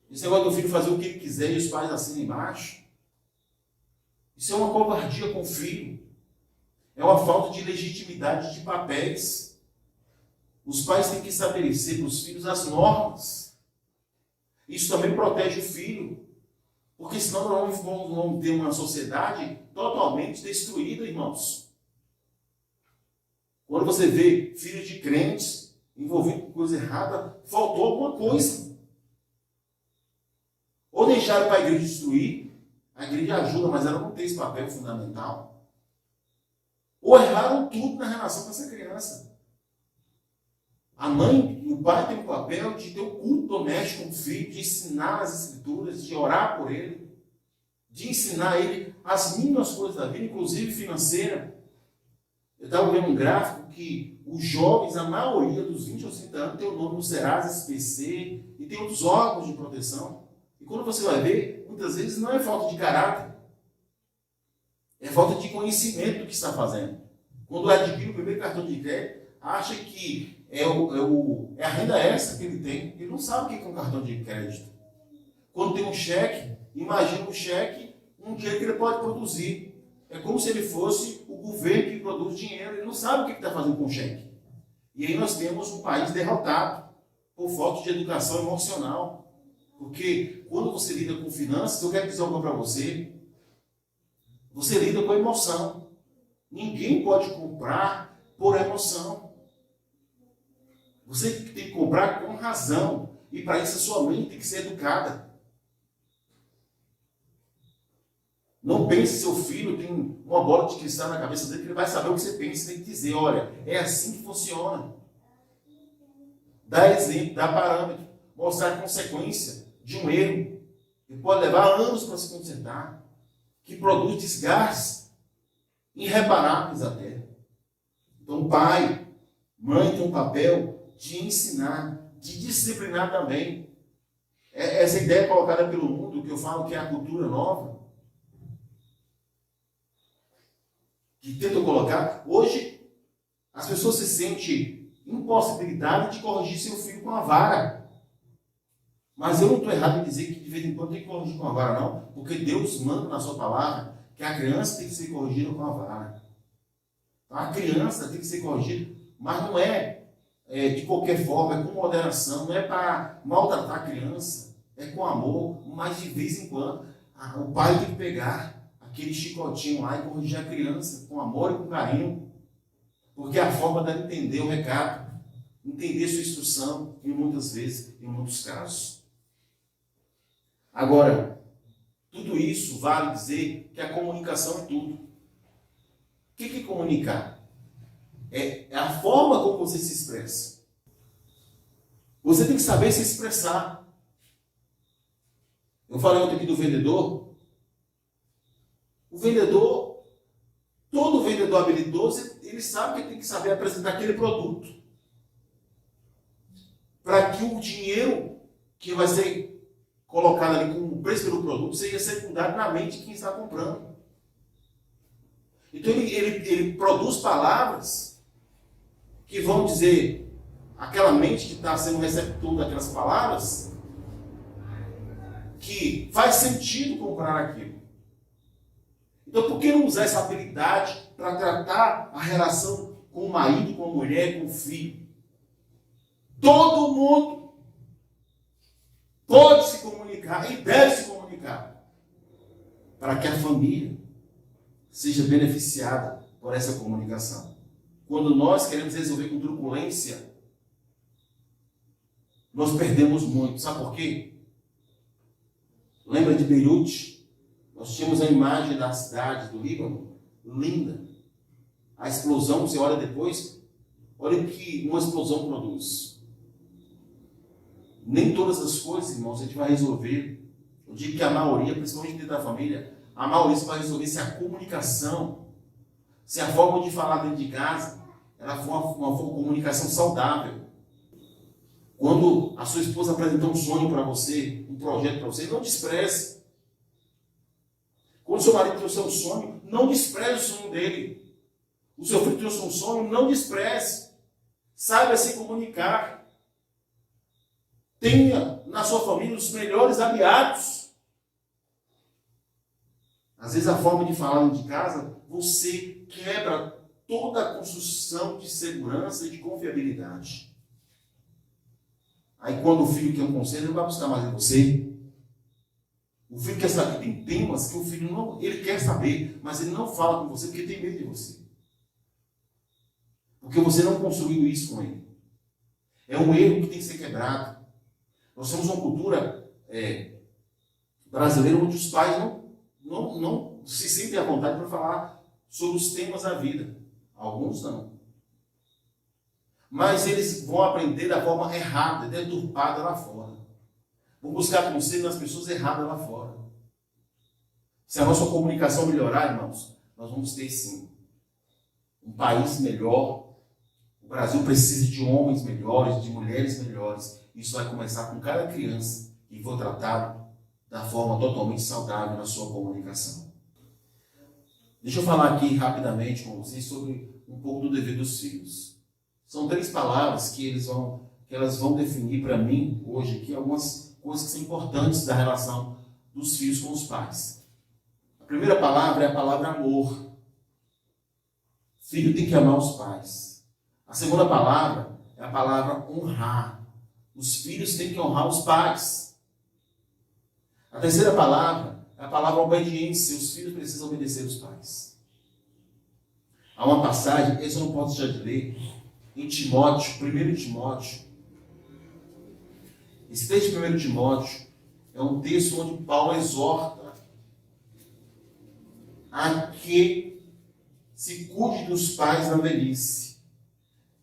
Esse negócio do filho fazer o que ele quiser e os pais assinam embaixo. Isso é uma covardia com o filho. É uma falta de legitimidade de papéis. Os pais têm que estabelecer para os filhos as normas. Isso também protege o filho. Porque senão nós vamos ter uma sociedade totalmente destruída, irmãos. Quando você vê filhos de crentes envolvidos com coisa errada, faltou alguma coisa. Ou deixaram para a igreja destruir, a igreja ajuda, mas ela não tem esse papel fundamental. Ou erraram tudo na relação com essa criança. A mãe e o pai têm o papel de ter o culto doméstico com o filho, de ensinar as escrituras, de orar por ele, de ensinar ele as mínimas coisas da vida, inclusive financeira. Eu estava vendo um gráfico que os jovens, a maioria dos 20 aos 30 anos, tem o nome no Serasa, SPC e tem outros órgãos de proteção. E quando você vai ver, muitas vezes não é falta de caráter, é falta de conhecimento do que está fazendo. Quando adquire o primeiro cartão de crédito, acha que é a renda extra que ele tem. Ele não sabe o que é um cartão de crédito. Quando tem um cheque, imagina um cheque, um dinheiro que ele pode produzir. É como se ele fosse o governo que produz dinheiro. Ele não sabe o que está fazendo com o cheque. E aí nós temos um país derrotado por falta de educação emocional. Porque quando você lida com finanças, eu quero dizer algo para você. Você lida com emoção. Ninguém pode comprar por emoção. Você tem que comprar com razão. E para isso a sua mente tem que ser educada. Não pense que seu filho tem uma bola de cristal na cabeça dele que ele vai saber o que você pensa. Você tem que dizer, olha, é assim que funciona. Dá exemplo, dá parâmetro. Mostrar a consequência de um erro. Que pode levar anos para se consertar. Que produz desgastes irreparáveis até. Então, pai, mãe tem um papel de ensinar, de disciplinar também. Essa ideia colocada pelo mundo, que eu falo que é a cultura nova, que tentam colocar, hoje as pessoas se sentem impossibilidade de corrigir seu filho com a vara. Mas eu não estou errado em dizer que de vez em quando tem que corrigir com a vara, não, porque Deus manda na sua palavra que a criança tem que ser corrigida com a vara. A criança tem que ser corrigida, mas não é de qualquer forma, é com moderação, não é para maltratar a criança, é com amor, mas de vez em quando o pai tem que pegar aquele chicotinho lá e corrigir a criança com amor e com carinho, porque é a forma dela entender o recado, entender sua instrução, em muitas vezes, em muitos casos. Agora, tudo isso vale dizer que a comunicação é tudo. O que é comunicar? É a forma como você se expressa. Você tem que saber se expressar. Eu falei ontem aqui do vendedor. O vendedor, todo vendedor habilidoso, ele sabe que tem que saber apresentar aquele produto. Para que o dinheiro que vai ser colocado ali como preço pelo produto seja secundário na mente de quem está comprando. Então ele produz palavras que vão dizer, aquela mente que está sendo receptor daquelas palavras, que faz sentido comprar aquilo. Então por que não usar essa habilidade para tratar a relação com o marido, com a mulher, com o filho? Todo mundo pode se comunicar e deve se comunicar para que a família seja beneficiada por essa comunicação. Quando nós queremos resolver com truculência, nós perdemos muito. Sabe por quê? Lembra de Beirute? Nós tínhamos a imagem da cidade do Líbano, linda. A explosão, você olha depois, olha o que uma explosão produz. Nem todas as coisas, irmãos, a gente vai resolver. Eu digo que a maioria, principalmente dentro da família, a maioria você vai resolver se a comunicação, se a forma de falar dentro de casa, ela for uma comunicação saudável. Quando a sua esposa apresentou um sonho para você, um projeto para você, não despreze. Quando o seu marido trouxe um sonho, não despreze o sonho dele. O seu filho trouxe um sonho, não despreze. Saiba se comunicar. Tenha na sua família os melhores aliados. Às vezes a forma de falar de casa, você quebra toda a construção de segurança e de confiabilidade. Aí quando o filho quer um conselho, ele vai buscar mais em você. O filho quer saber, tem temas que o filho não, ele quer saber, mas ele não fala com você porque tem medo de você. Porque você não construiu isso com ele. É um erro que tem que ser quebrado. Nós temos uma cultura brasileira onde os pais não se sentem à vontade para falar sobre os temas da vida. Alguns não. Mas eles vão aprender da forma errada, deturpada lá fora. Vão buscar conselho nas pessoas erradas lá fora. Se a nossa comunicação melhorar, irmãos, nós vamos ter sim um país melhor. O Brasil precisa de homens melhores, de mulheres melhores. Isso vai começar com cada criança que for tratado da forma totalmente saudável na sua comunicação. Deixa eu falar aqui rapidamente com vocês sobre um pouco do dever dos filhos. São 3 palavras que elas vão definir para mim hoje aqui algumas coisas que são importantes da relação dos filhos com os pais. A primeira palavra é a palavra amor. O filho tem que amar os pais. A segunda palavra é a palavra honrar. Os filhos têm que honrar os pais. A terceira palavra é a palavra obediência. Os filhos precisam obedecer os pais. Há uma passagem, essa eu não posso deixar de ler, em Timóteo, 1 Timóteo. Esse texto de 1 Timóteo é um texto onde Paulo exorta a que se cuide dos pais na velhice,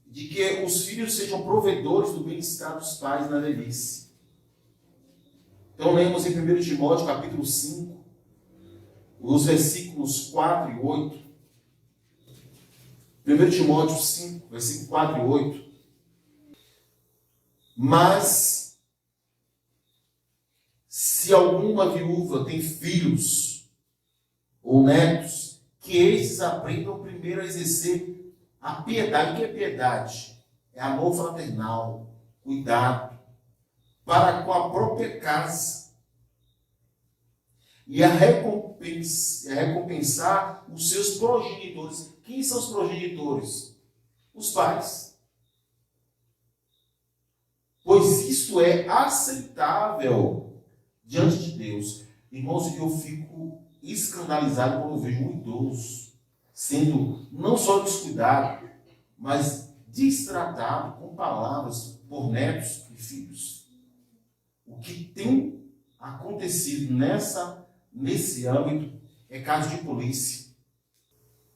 de que os filhos sejam provedores do bem-estar dos pais na velhice. Então lemos em 1 Timóteo capítulo 5, os versículos 4 e 8. 1 Timóteo 5, versículo 4 e 8. Mas, se alguma viúva tem filhos ou netos, que esses aprendam primeiro a exercer a piedade. O que é piedade? É amor fraternal, cuidado, para com a própria casa, e a recompensar os seus progenitores. Quem são os progenitores? Os pais. Pois isto é aceitável diante de Deus. Irmãos, eu fico escandalizado quando eu vejo um idoso sendo não só descuidado, mas destratado com palavras por netos e filhos. O que tem acontecido nesse âmbito é caso de polícia.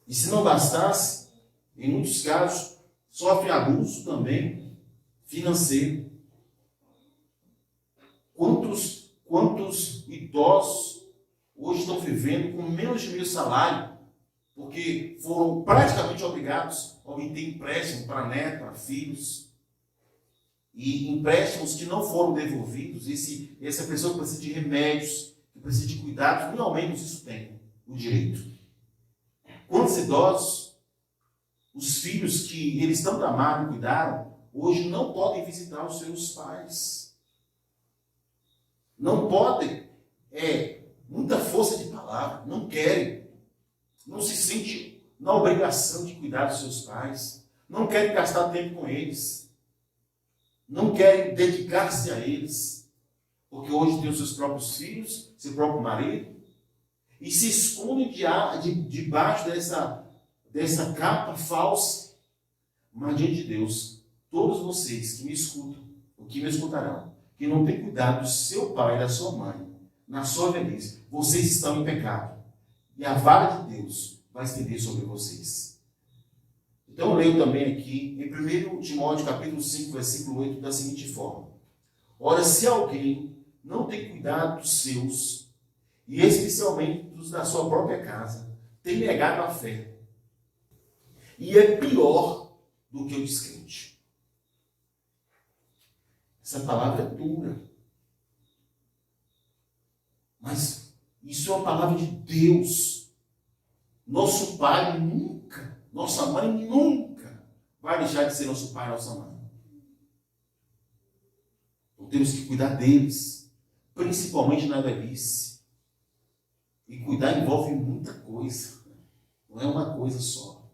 E se não bastasse, em muitos casos, sofre abuso também financeiro. Quantos idosos hoje estão vivendo com menos de meio salário, porque foram praticamente obrigados a obter empréstimo para netos, para filhos, e empréstimos que não foram devolvidos. Essa pessoa que precisa de remédios, que precisa de cuidados, nem ao menos isso tem o direito. Quantos idosos, os filhos que eles tanto amaram e cuidaram, hoje não podem visitar os seus pais. Não podem. Muita força de palavra, não querem. Não se sente na obrigação de cuidar dos seus pais. Não querem gastar tempo com eles. Não querem dedicar-se a eles. Porque hoje tem os seus próprios filhos, seu próprio marido. E se escondem debaixo dessa capa falsa. Mas diante de Deus, todos vocês que me escutam, ou que me escutarão, que não têm cuidado do seu pai e da sua mãe, na sua velhice, vocês estão em pecado. E a vara de Deus vai estender sobre vocês. Então eu leio também aqui, em 1 Timóteo capítulo 5, versículo 8, da seguinte forma. Ora, se alguém não tem cuidado dos seus, e especialmente dos da sua própria casa, tem negado a fé. E é pior do que o descrente. Essa palavra é dura. Mas isso é uma palavra de Deus. Nosso pai nunca, nossa mãe nunca vai deixar de ser nosso pai e nossa mãe. Então temos que cuidar deles, principalmente na velhice. E cuidar envolve muita coisa. Não é uma coisa só.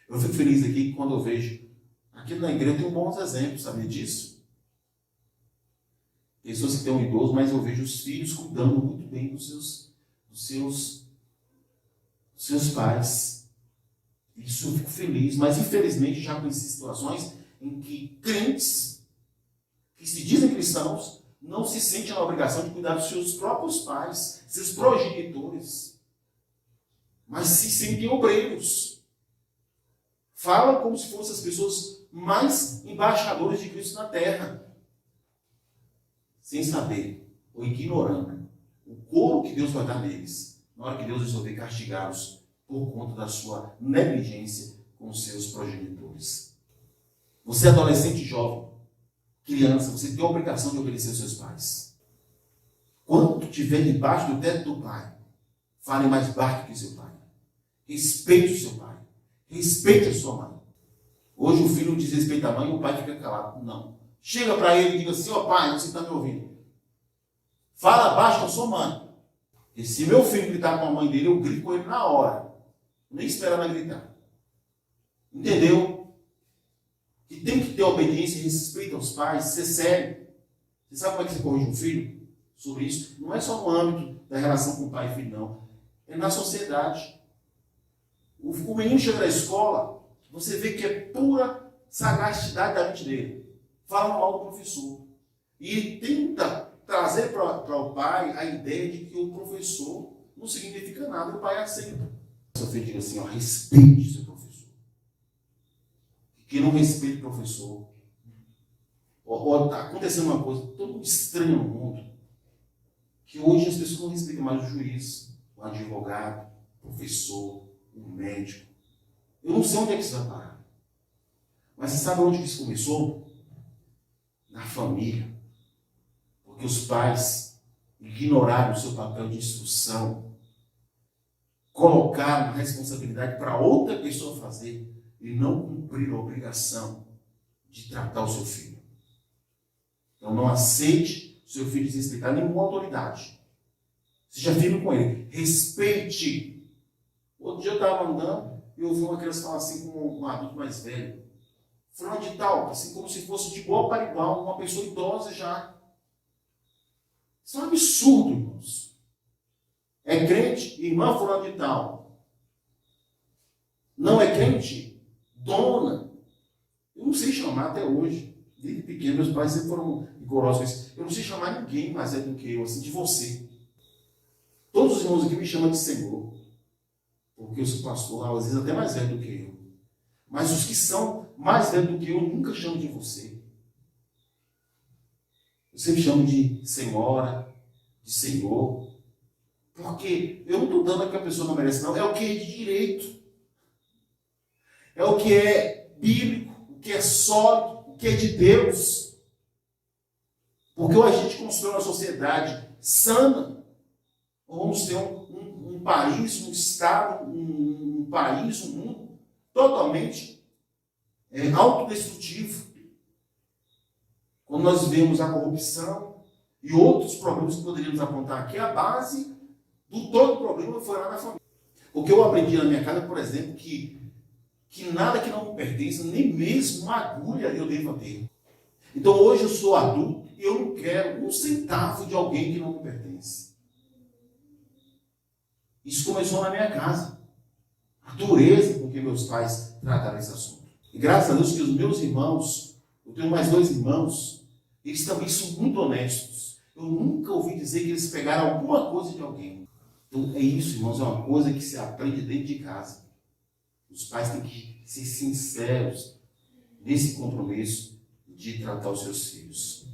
Eu fico feliz aqui quando eu vejo, aqui na igreja tem bons exemplos, sabia disso? Pessoas que têm um idoso, mas eu vejo os filhos cuidando muito bem dos seus pais. Isso eu fico feliz, mas infelizmente já conheci situações em que crentes, que se dizem cristãos, não se sentem na obrigação de cuidar dos seus próprios pais, seus progenitores, mas se sentem obreiros. Falam como se fossem as pessoas mais embaixadores de Cristo na terra, sem saber, ou ignorando, o couro que Deus vai dar neles, na hora que Deus resolver castigá-los por conta da sua negligência com os seus progenitores. Você é adolescente jovem, criança, você tem a obrigação de obedecer aos seus pais. Quando estiver debaixo do teto do pai, fale mais baixo que seu pai. Respeite o seu pai. Respeite a sua mãe. Hoje o filho diz respeito à mãe e o pai fica calado. Não. Chega para ele e diga assim, ó pai, você está me ouvindo? Fala baixo com a sua mãe. E se meu filho gritar com a mãe dele, eu grito com ele na hora. Nem espera ela gritar. Entendeu? Que tem que ter obediência e respeito aos pais, ser sério. Você sabe como é que você corrige um filho sobre isso? Não é só no âmbito da relação com o pai e filho, não. É na sociedade. O menino chega da escola, você vê que é pura sagacidade da mente dele. Fala mal do professor. E ele tenta trazer para o pai a ideia de que o professor não significa nada, o pai aceita. Seu filho diga assim, ó, respeite seu professor. Quem não respeita o professor. Está acontecendo uma coisa tão estranha no mundo, que hoje as pessoas não respeitam mais o juiz, o advogado, o professor, o médico. Eu não sei onde é que isso vai parar. Mas você sabe onde isso começou? Na família. Porque os pais ignoraram o seu papel de instrução, colocaram a responsabilidade para outra pessoa fazer e não cumpriram a obrigação de tratar o seu filho. Então não aceite o seu filho desrespeitar nenhuma autoridade. Seja firme com ele. Respeite. Outro dia eu estava andando e eu ouvi uma criança falar assim com um adulto mais velho. Fulano de tal, assim como se fosse de igual para igual, uma pessoa idosa já. Isso é um absurdo, irmãos. É crente, irmã fulano de tal. Não é crente, dona. Eu não sei chamar até hoje. Desde pequeno, meus pais sempre foram rigorosos. Eu não sei chamar ninguém mais do que eu, assim, de você. Todos os irmãos aqui me chamam de Senhor. Porque eu sou pastor, às vezes até mais velho do que eu. Mas os que são mais velhos do que eu, nunca chamo de você. Eu sempre chamo de senhora, de senhor. Porque eu não estou dando o que a pessoa não merece, não. É o que é de direito. É o que é bíblico, o que é sólido, o que é de Deus. Porque ou a gente constrói uma sociedade sana, ou vamos ter um país, um estado, um país, um mundo totalmente autodestrutivo. Quando nós vemos a corrupção e outros problemas que poderíamos apontar aqui, a base do todo problema foi lá na família. Porque eu aprendi na minha casa, por exemplo, que nada que não me pertence, nem mesmo uma agulha eu devo ter. Então hoje eu sou adulto e eu não quero um centavo de alguém que não me pertence. Isso começou na minha casa. A dureza com que meus pais trataram esse assunto. E graças a Deus que os meus irmãos, eu tenho mais 2 irmãos, eles também são muito honestos. Eu nunca ouvi dizer que eles pegaram alguma coisa de alguém. Então é isso, irmãos, é uma coisa que se aprende dentro de casa. Os pais têm que ser sinceros nesse compromisso de tratar os seus filhos.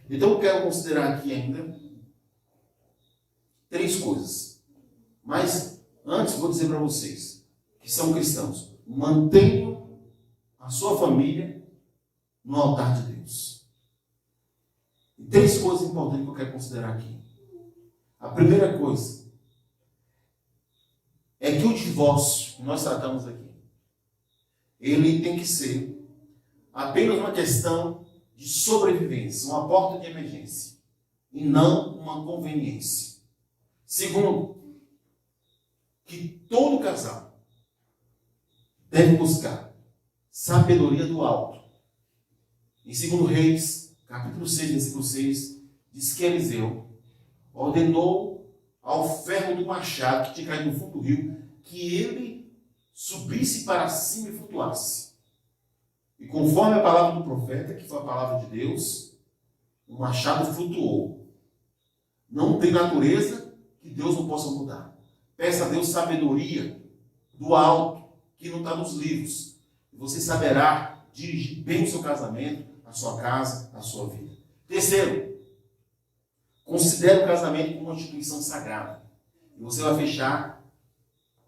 Então eu quero considerar aqui ainda 3 coisas. Mas antes vou dizer para vocês que são cristãos, mantenham a sua família no altar de Deus. E 3 coisas importantes que eu quero considerar aqui. A primeira coisa é que o divórcio que nós tratamos aqui, ele tem que ser apenas uma questão de sobrevivência, uma porta de emergência, e não uma conveniência. Segundo, que todo casal deve buscar sabedoria do alto. Em 2 Reis, capítulo 6, versículo 6, diz que Eliseu ordenou ao ferro do machado que tinha caído no fundo do rio, que ele subisse para cima e flutuasse. E conforme a palavra do profeta, que foi a palavra de Deus, o machado flutuou. Não tem natureza que Deus não possa mudar. Peça a Deus sabedoria do alto, que não está nos livros. E você saberá dirigir bem o seu casamento, a sua casa, a sua vida. Terceiro, considere o casamento como uma instituição sagrada. E você vai fechar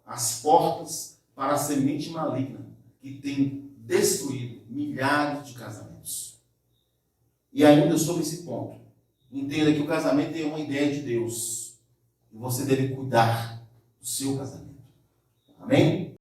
as portas para a semente maligna que tem destruído milhares de casamentos. E ainda sobre esse ponto, entenda que o casamento é uma ideia de Deus. E você deve cuidar do seu casamento. Amém?